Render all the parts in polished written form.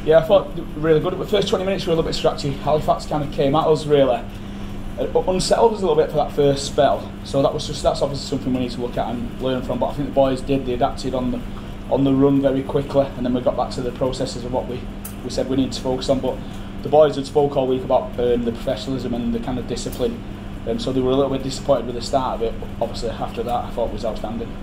Yeah, I thought they were really good. The first 20 minutes were a little bit scratchy. Halifax kind of came at us really, unsettled us a little bit for that first spell. So that's obviously something we need to look at and learn from. But I think the boys they adapted on the run very quickly, and then we got back to the processes of what we said we need to focus on. But the boys had spoke all week about the professionalism and the kind of discipline, so they were a little bit disappointed with the start of it. But obviously after that, I thought it was outstanding.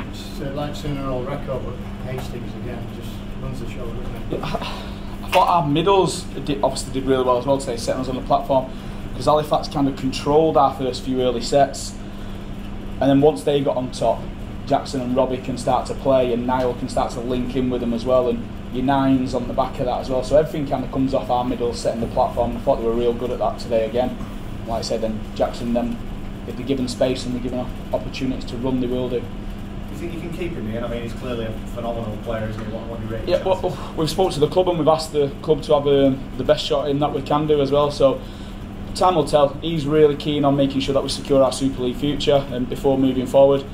It's like seeing an old record, but Hastings again just runs the show, doesn't it? I thought our middles obviously did really well as well today, setting us on the platform, because Halifax kind of controlled our first few early sets, and then once they got on top, Jackson and Robbie can start to play, and Niall can start to link in with them as well, and your nines on the back of that as well. So everything kind of comes off our middle, setting the platform. I thought they were real good at that today again. Like I said, then Jackson, if they're given space and they're given opportunities to run, they will do. Do you think you can keep him here? I mean, he's clearly a phenomenal player, isn't he? What do you rate? Yeah, well, we've spoken to the club and we've asked the club to have the best shot in that we can do as well. So time will tell. He's really keen on making sure that we secure our Super League future and before moving forward.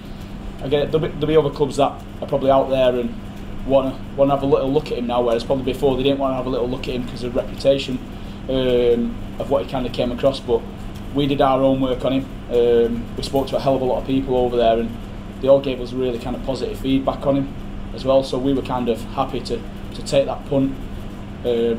Again, there'll be other clubs that are probably out there and want to have a little look at him now, whereas probably before they didn't want to have a little look at him because of reputation of what he kind of came across. But we did our own work on him. We spoke to a hell of a lot of people over there, and they all gave us really kind of positive feedback on him as well. So we were kind of happy to take that punt. Other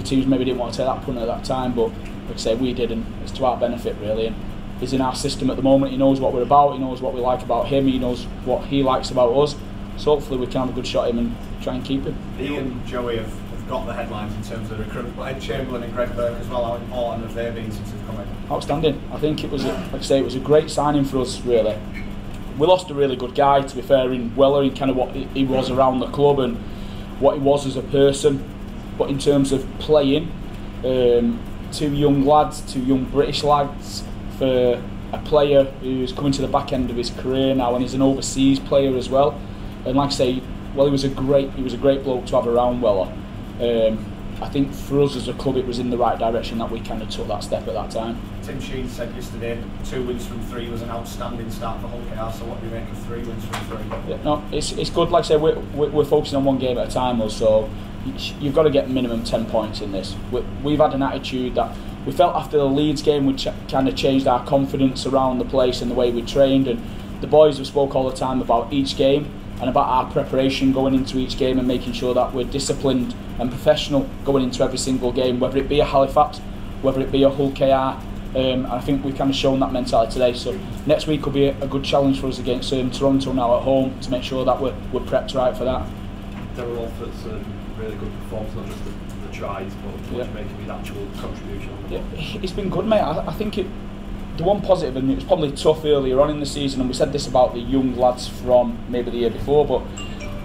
teams maybe didn't want to take that punt at that time, but like I say, we did, and it's to our benefit really. And he's in our system at the moment. He knows what we're about. He knows what we like about him. He knows what he likes about us. So hopefully we can have a good shot at him and try and keep him. He and Joey have got the headlines in terms of the recruitment, but Ed Chamberlain and Greg Burke as well. How important have they been since they've come in? Outstanding. I think it was, like I say, it was a great signing for us really. We lost a really good guy, to be fair, in Weller, in kind of what he was around the club and what he was as a person. But in terms of playing, two young British lads, for a player who's coming to the back end of his career now, and he's an overseas player as well. And like I say, well, he was a great bloke to have around Weller. I think for us as a club, it was in the right direction that we kind of took that step at that time. Tim Sheen said yesterday 2 wins from 3 was an outstanding start for Hull KR. So what do you make of 3 wins from 3? Yeah, no, it's good. Like I say, we're focusing on one game at a time, so you've got to get minimum 10 points in this. We've had an attitude that we felt after the Leeds game we kind of changed our confidence around the place and the way we trained, and the boys have spoke all the time about each game and about our preparation going into each game and making sure that we're disciplined and professional going into every single game, whether it be a Halifax, whether it be a Hull KR, and I think we've kind of shown that mentality today. So next week will be a good challenge for us against Toronto now at home to make sure that we're prepped right for that. There were all sorts of really good performances, not just the tries, but what you make of his actual contribution on the ball. It's been good, mate. I think the one positive, and it was probably tough earlier on in the season, and we said this about the young lads from maybe the year before, but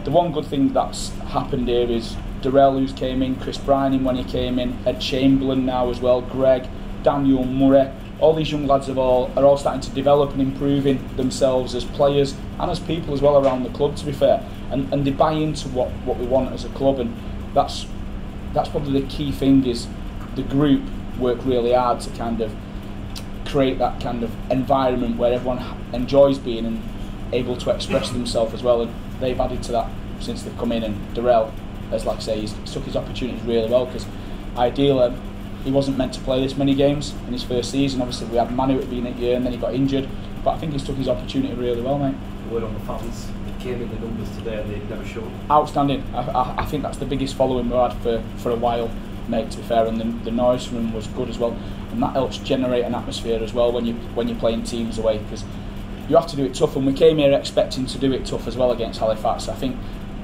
the one good thing that's happened here is Darrell, who's came in, Chris Bryning when he came in, Ed Chamberlain now as well, Greg, Daniel Murray, all these young lads are all starting to develop and improving themselves as players and as people as well around the club, to be fair, and they buy into what we want as a club, and that's probably the key thing, is the group work really hard to kind of create that kind of environment where everyone enjoys being and able to express themselves as well, and they've added to that since they've come in. And Darrell, as like I say, he's took his opportunities really well, because ideally he wasn't meant to play this many games in his first season. Obviously we had Manu at the beginning of the year and then he got injured, but I think he's took his opportunity really well, mate. Word on the fans, they came in the numbers today and they never showed. Outstanding. I think that's the biggest following we've had for a while, mate, to be fair, and the noise room was good as well, and that helps generate an atmosphere as well when you're playing teams away, because you have to do it tough, and we came here expecting to do it tough as well against Halifax. I think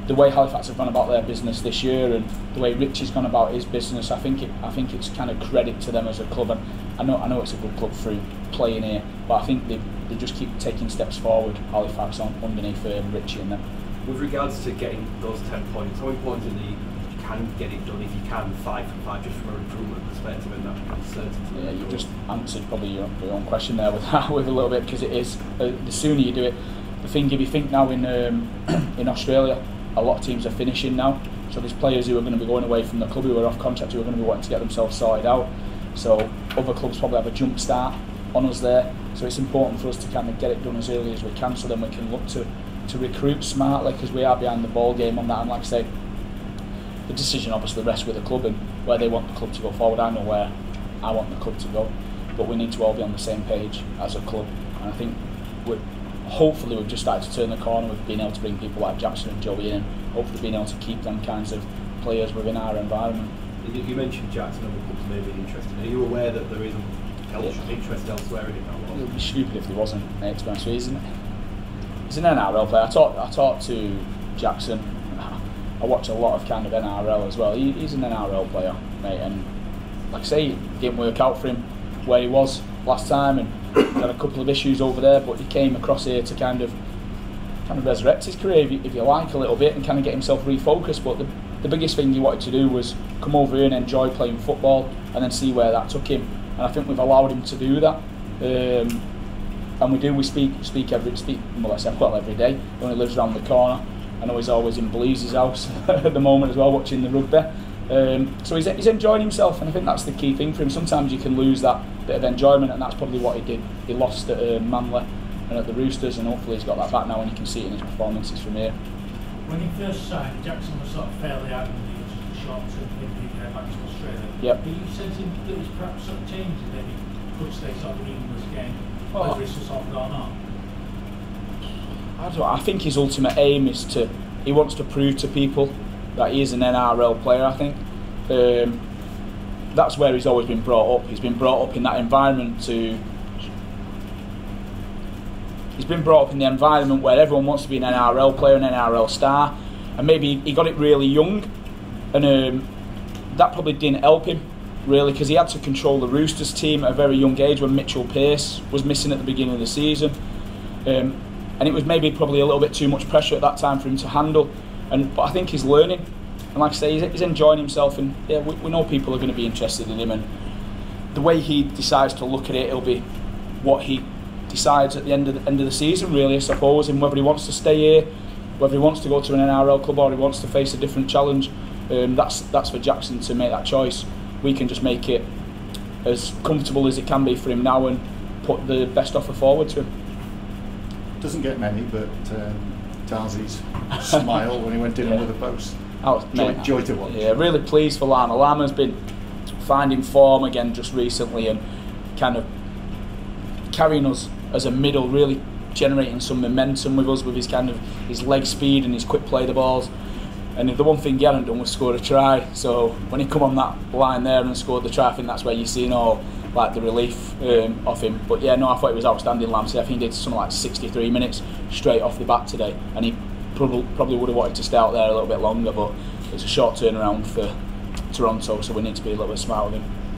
the way Halifax have gone about their business this year and the way Richie's gone about his business, I think it's kind of credit to them as a club, and I know it's a good club through playing here, but I think they just keep taking steps forward, Halifax, underneath Richie and them. With regards to getting those 10 points, how important is it you can get it done if you can 5 from 5 just from a recruitment perspective and that uncertainty? Yeah, you just answered probably your own question there with that, with a little bit, because it is the sooner you do it. The thing, if you think now in Australia, a lot of teams are finishing now, so there's players who are going to be going away from the club who are off contract who are going to be wanting to get themselves sorted out. So other clubs probably have a jump start on us there. So it's important for us to kind of get it done as early as we can, so then we can look to to recruit smartly, because we are behind the ball game on that. And like I say, the decision obviously rests with the club and where they want the club to go forward. I know where I want the club to go, but we need to all be on the same page as a club. And I think hopefully we've just started to turn the corner with being able to bring people like Jackson and Joey in, and hopefully being able to keep them kinds of players within our environment. You mentioned Jackson and the clubs may be interested. Are you aware that there isn't interest elsewhere in it now? It would be stupid if there wasn't, mate, to be honest with you, he's an NRL player. I talked to Jackson. I watch a lot of kind of NRL as well. He's an NRL player, mate, and like I say, it didn't work out for him where he was last time, and had a couple of issues over there, but he came across here to kind of resurrect his career, if you like, a little bit, and kind of get himself refocused. But the biggest thing he wanted to do was come over here and enjoy playing football, and then see where that took him. And I think we've allowed him to do that. And we speak every day. He only lives around the corner. I know he's always in Bleeze's house at the moment as well, watching the rugby. So he's enjoying himself, and I think that's the key thing for him. Sometimes you can lose that bit of enjoyment, and that's probably what he did. He lost at Manly and at the Roosters, and hopefully he's got that back now, and you can see it in his performances from here. When he first signed, Jackson was sort of fairly adamant he was just a short-term thing to get back to Australia. Yep. Are you sensing that it was perhaps sort of changing, that he could stay sort of in this game, whether it's just off or not? I think his ultimate aim is he wants to prove to people that he is an NRL player. I think that's where he's always been brought up. He's been brought up in that environment He's been brought up in the environment where everyone wants to be an NRL player, an NRL star, and maybe he got it really young, and that probably didn't help him really, because he had to control the Roosters team at a very young age when Mitchell Pearce was missing at the beginning of the season. And it was maybe probably a little bit too much pressure at that time for him to handle. But I think he's learning, and like I say, he's enjoying himself. And yeah, we know people are going to be interested in him, and the way he decides to look at it, it'll be what he decides at the end of the season, really, I suppose, and whether he wants to stay here, whether he wants to go to an NRL club, or he wants to face a different challenge. That's for Jackson to make that choice. We can just make it as comfortable as it can be for him now and put the best offer forward to him. Doesn't get many, but Darcy's smile when he went in under the post. Joy to watch. Yeah, really pleased for Lama. Lama's been finding form again just recently, and kind of carrying us as a middle, really generating some momentum with us with his leg speed and his quick play the balls. And the one thing he hadn't done was score a try. So when he come on that line there and scored the try, I think that's where you're seeing all like the relief of him. But yeah, no, I thought it was outstanding, Lamsey. I think he did something like 63 minutes straight off the bat today, and he probably would have wanted to stay out there a little bit longer, but it's a short turnaround for Toronto, so we need to be a little bit smart with him.